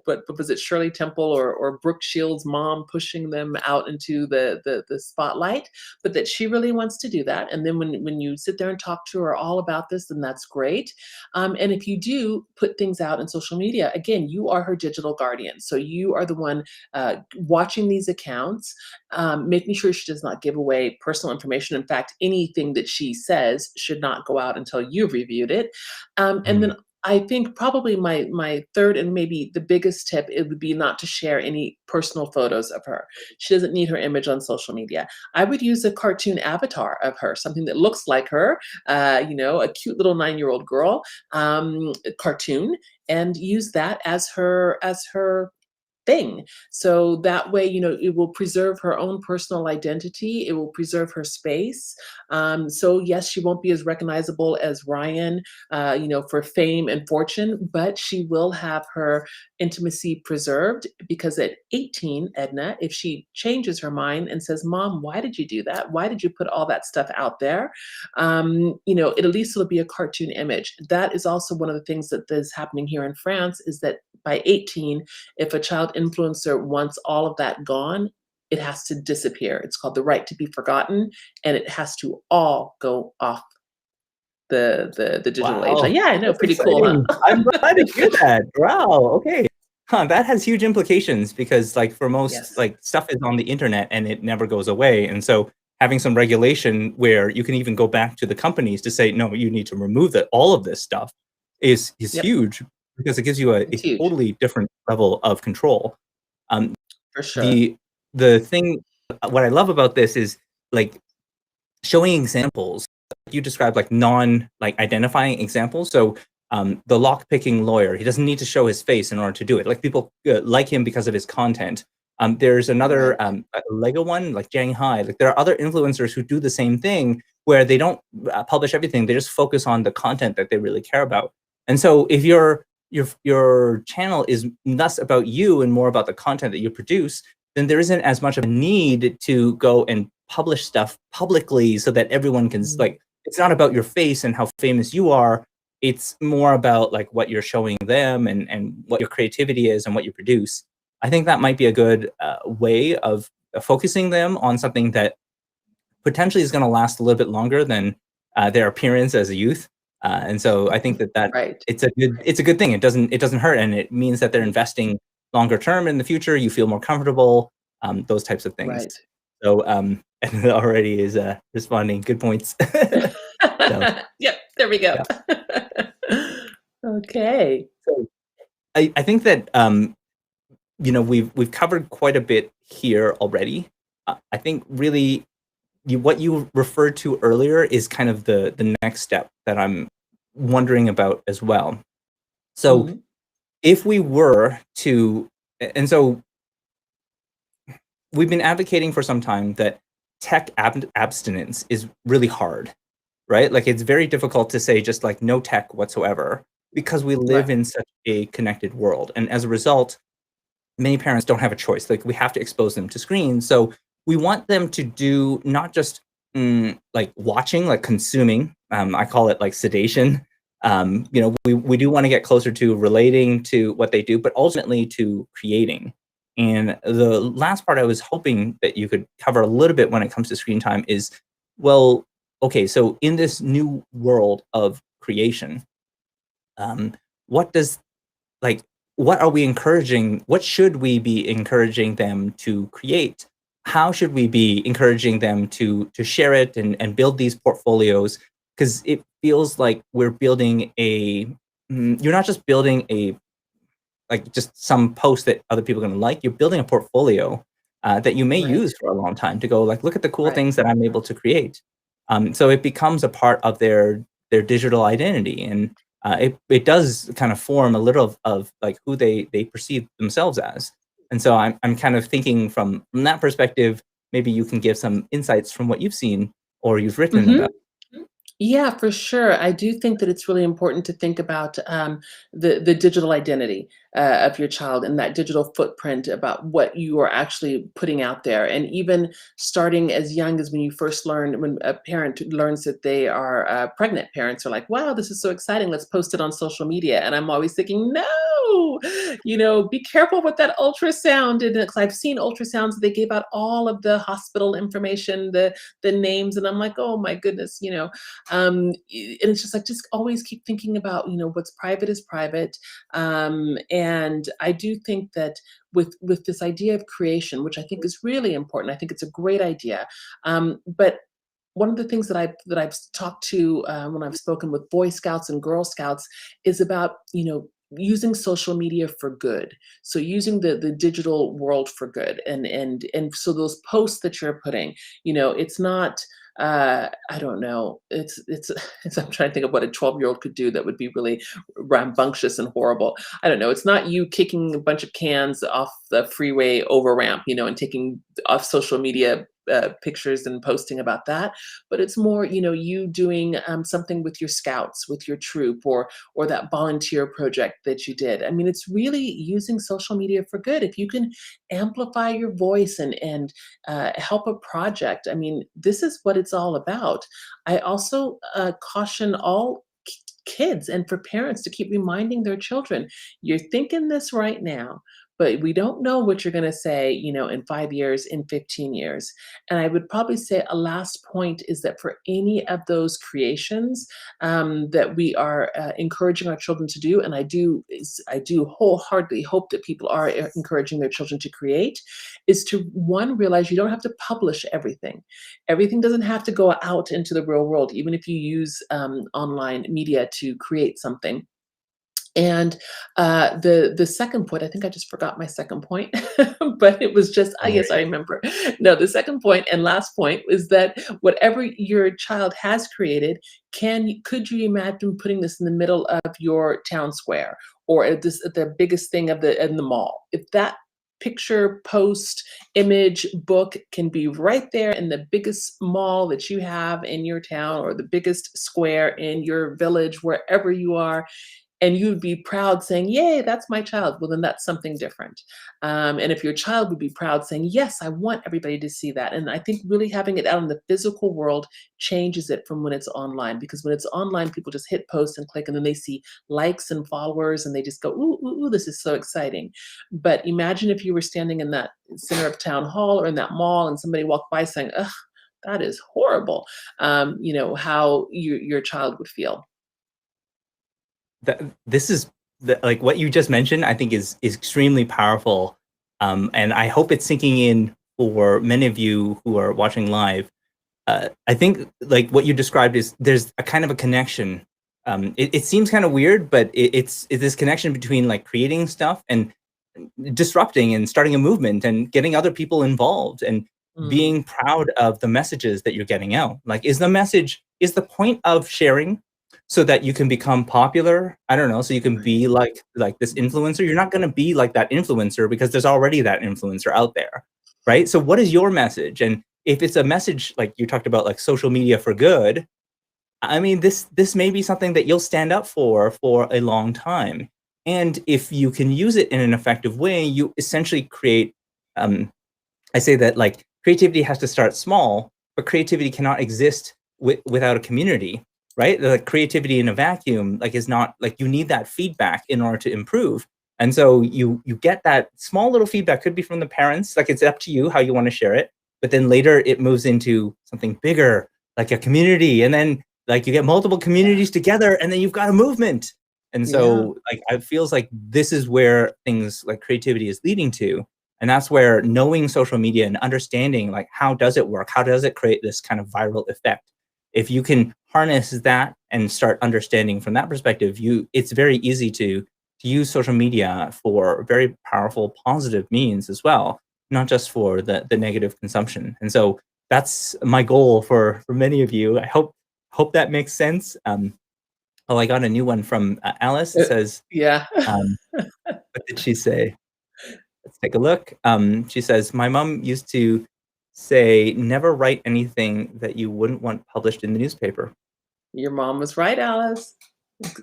but was it Shirley Temple or Brooke Shields' mom pushing them out into the spotlight? But that she really wants to do that. And then when you sit there and talk to her all about this, then that's great. And if you do put things out in social media, again, you are her digital guardian. So you are the one watching these accounts, making sure she does not give away personal information. In fact, anything that she says should not go out until you've reviewed it. And Mm. then I think probably my third and maybe the biggest tip, it would be not to share any personal photos of her. She doesn't need her image on social media. I would use a cartoon avatar of her, something that looks like her, a cute little 9-year-old girl, cartoon, and use that as her thing. So that way, it will preserve her own personal identity. It will preserve her space. So yes, she won't be as recognizable as Ryan, for fame and fortune, but she will have her intimacy preserved because at 18, Edna, if she changes her mind and says, "Mom, why did you do that? Why did you put all that stuff out there?" At least it'll be a cartoon image. That is also one of the things that is happening here in France is that by 18, if a child influencer wants all of that gone, it has to disappear. It's called the right to be forgotten, and it has to all go off the digital age. Wow, Like, yeah, I know, that's pretty cool, exciting. I'm glad to hear huh? that. Wow, okay. Huh, that has huge implications because, like, for most, Yes. like, stuff is on the internet and it never goes away, and so having some regulation where you can even go back to the companies to say, "No, you need to remove that all of this stuff," is Yep. huge because it gives you a It's huge totally different level of control. Um, for sure. the thing what I love about this is, like, showing examples. You described like like identifying examples. So the lock picking lawyer, he doesn't need to show his face in order to do it. Like people like him because of his content. There's another Right. a Lego one, like Jang Hai. Like there are other influencers who do the same thing where they don't publish everything. They just focus on the content that they really care about. And so if your channel is less about you and more about the content that you produce, then there isn't as much of a need to go and publish stuff publicly so that everyone can Mm, like it's not about your face and how famous you are. It's more about like what you're showing them and what your creativity is and what you produce. I think that might be a good way of focusing them on something that potentially is going to last a little bit longer than their appearance as a youth. And so I think that right. it's a good thing. It doesn't hurt, and it means that they're investing longer term in the future. You feel more comfortable, those types of things. Right. So and already is responding. Good points. So Yep, there we go. yeah. Okay. So I think that we've covered quite a bit here already. I think really what you referred to earlier is kind of the next step that I'm wondering about as well. So Mhm. if we were to, and so we've been advocating for some time that tech abstinence is really hard, right? Like it's very difficult to say just like no tech whatsoever because we live Right. in such a connected world. And as a result, many parents don't have a choice. Like we have to expose them to screens. So we want them to do not just like watching, like consuming. I call it like sedation. We do want to get closer to relating to what they do, but ultimately to creating. And the last part I was hoping that you could cover a little bit when it comes to screen time is, well, okay, so in this new world of creation, um, what does like what are we encouraging what should we be encouraging them to create how should we be encouraging them to share it and build these portfolios? Because it feels like we're building a you're not just building a like just some post that other people are going to like. You're building a portfolio that you may Right, use for a long time to go like, look at the cool right. things that I'm able to create. So it becomes a part of their digital identity, and it does kind of form a little of like who they perceive themselves as. And so I'm kind of thinking from that perspective. Maybe you can give some insights from what you've seen or you've written about. Mhm. Yeah, for sure. I do think that it's really important to think about the digital identity of your child and that digital footprint about what you are actually putting out there. And even starting as young as when you first learn, when a parent learns that they are pregnant, parents are like, "Wow, this is so exciting! Let's post it on social media." And I'm always thinking, "No, be careful with that ultrasound." And because I've seen ultrasounds, they gave out all of the hospital information, the names, and I'm like, "Oh my goodness," and it's just like just always keep thinking about what's private is private. And I do think that with this idea of creation, which I think is really important, I think it's a great idea. But one of the things that I've talked to when I've spoken with Boy Scouts and Girl Scouts is about using social media for good. So using the digital world for good, and so those posts that you're putting, it's not I don't know. It's I'm trying to think of what a 12-year-old could do that would be really rambunctious and horrible. I don't know. It's not you kicking a bunch of cans off the freeway over ramp, and taking off social media pictures and posting about that. But it's more, you doing something with your scouts, with your troop, or that volunteer project that you did. I mean, it's really using social media for good. If you can amplify your voice and help a project. I mean, this is what it's all about. I also caution all kids and for parents to keep reminding their children, you're thinking this right now, but we don't know what you're going to say, in 5 years, in 15 years. And I would probably say a last point is that for any of those creations that we are encouraging our children to do, and I do wholeheartedly hope that people are encouraging their children to create, is to one realize you don't have to publish everything. Everything doesn't have to go out into the real world, even if you use online media to create something. And the second point, I think I just forgot my second point, but it was just, ah, No yes, I worries. remember. No, the second point and last point is that whatever your child has created, could you imagine putting this in the middle of your town square or at the biggest thing of the in the mall? If that picture, post, image, book can be right there in the biggest mall that you have in your town or the biggest square in your village, wherever you are, and you'd be proud saying, "Yay, that's my child," well, then that's something different. And if your child would be proud saying, "Yes, I want everybody to see that." And I think really having it out in the physical world changes it from when it's online, because when it's online, people just hit post and click, and then they see likes and followers, and they just go, "Ooh, ooh, ooh, this is so exciting." But imagine if you were standing in that center of town hall or in that mall, and somebody walked by saying, "Ugh, that is horrible." How your child would feel. This is like what you just mentioned. I think is extremely powerful, and I hope it's sinking in for many of you who are watching live. I think like what you described is there's a kind of a connection. It seems kind of weird, but it's this connection between like creating stuff and disrupting and starting a movement and getting other people involved and Mm, being proud of the messages that you're getting out. Like, is the point of sharing so that you can become popular? I don't know, so you can right. be like this influencer. You're not going to be like that influencer because there's already that influencer out there, right? So what is your message? And if it's a message like you talked about, like social media for good, I mean, this may be something that you'll stand up for a long time. And if you can use it in an effective way, you essentially create. Um, I say that like creativity has to start small, but creativity cannot exist without a community, right? The creativity in a vacuum like is not like you need that feedback in order to improve. And so you get that small little feedback could be from the parents, like it's up to you how you want to share it, but then later it moves into something bigger, like a community, and then like you get multiple Yeah. communities together and then you've got a movement. And Yeah. so like it feels like this is where things like creativity is leading to. And that's where knowing social media and understanding like how does it work, how does it create this kind of viral effect, if you can harness that and start understanding from that perspective, you it's very easy to use social media for very powerful positive means as well, not just for the negative consumption. And so that's my goal for many of you. I hope that makes sense. Oh, I got a new one from Alice. It Uh, says, yeah. um, what did she say? Let's take a look. She says, my mom used to say, never write anything that you wouldn't want published in the newspaper. Your mom was right, Alice.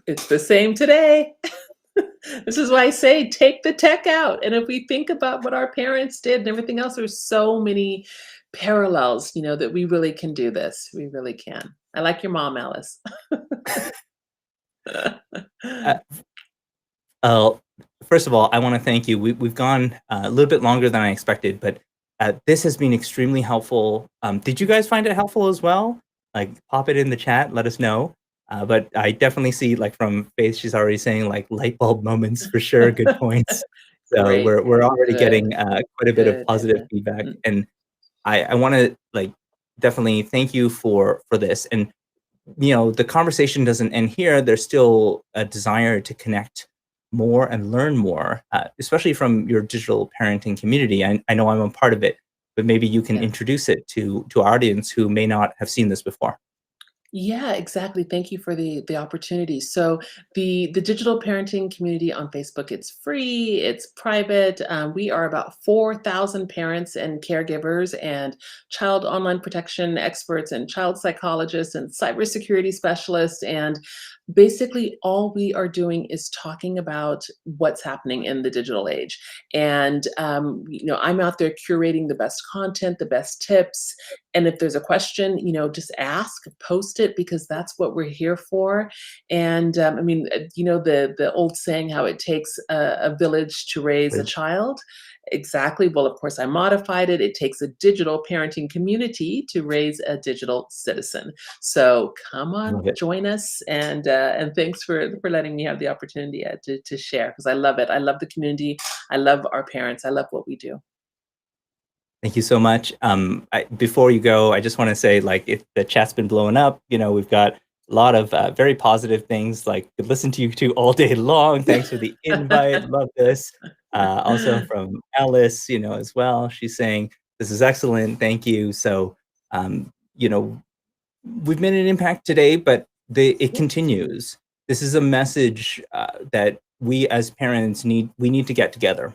It's the same today. This is why I say take the tech out. And if we think about what our parents did and everything else, there's so many parallels, that we really can do this. We really can. I like your mom, Alice. Uh, Uh, First of all, I want to thank you. We've gone a little bit longer than I expected, but this has been extremely helpful. Did you guys find it helpful as well? Like, pop it in the chat, let us know. But I definitely see, like from Faith, she's already saying like light bulb moments for sure. Good points. So Great. we're already Good. getting quite a bit of Good, positive Edna. feedback, Mm. and I want to like definitely thank you for this. And the conversation doesn't end here. There's still a desire to connect more and learn more, especially from your digital parenting community. I know I'm a part of it, but maybe you can Yeah. introduce it to our audience who may not have seen this before. Yeah, exactly. Thank you for the opportunity. So the digital parenting community on Facebook, it's free, it's private. We are about 4,000 parents and caregivers and child online protection experts and child psychologists and cybersecurity specialists. And basically all we are doing is talking about what's happening in the digital age. And I'm out there curating the best content, the best tips, and if there's a question, just ask, post it, because that's what we're here for. And the old saying, how it takes a village to raise a Which child. Exactly. Well, of course, I modified it. It takes a digital parenting community to raise a digital citizen. So come I on, love it. join us, and thanks for letting me have the opportunity to share, because I love it. I love the community. I love our parents. I love what we do. Thank you so much. Before you go, I just want to say, like, if the chat's been blowing up, we've got a lot of very positive things. Like, could listen to you two all day long. Thanks for the invite. Love this. Also from Alice, as well. She's saying this is excellent. Thank you. So, um, you know, we've made an impact today, but it Yeah, continues. This is a message that we as parents need to get together,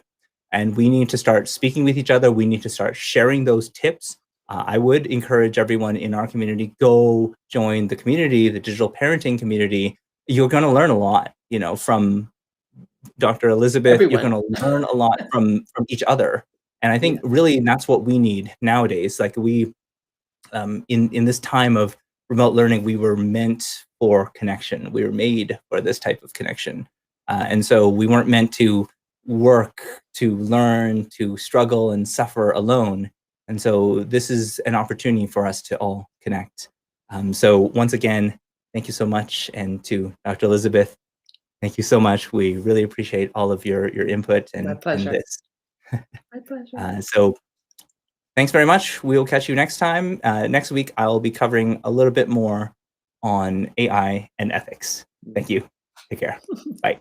and we need to start speaking with each other. We need to start sharing those tips. I would encourage everyone in our community, go join the community, the digital parenting community. You're going to learn a lot, from Dr. Elizabeth. You're everyone. going to learn a lot from each other, and I think Yeah. really that's what we need nowadays. Like, in this time of remote learning, we were meant for connection. We were made for this type of connection, and so we weren't meant to work, to learn, to struggle and suffer alone. And so this is an opportunity for us to all connect. So once again, thank you so much, and to Dr. Elizabeth, thank you so much. We really appreciate all of your input My and pleasure. this. My pleasure. So thanks very much. We'll catch you next time. Next week, I'll be covering a little bit more on AI and ethics. Thank you. Take care. Bye.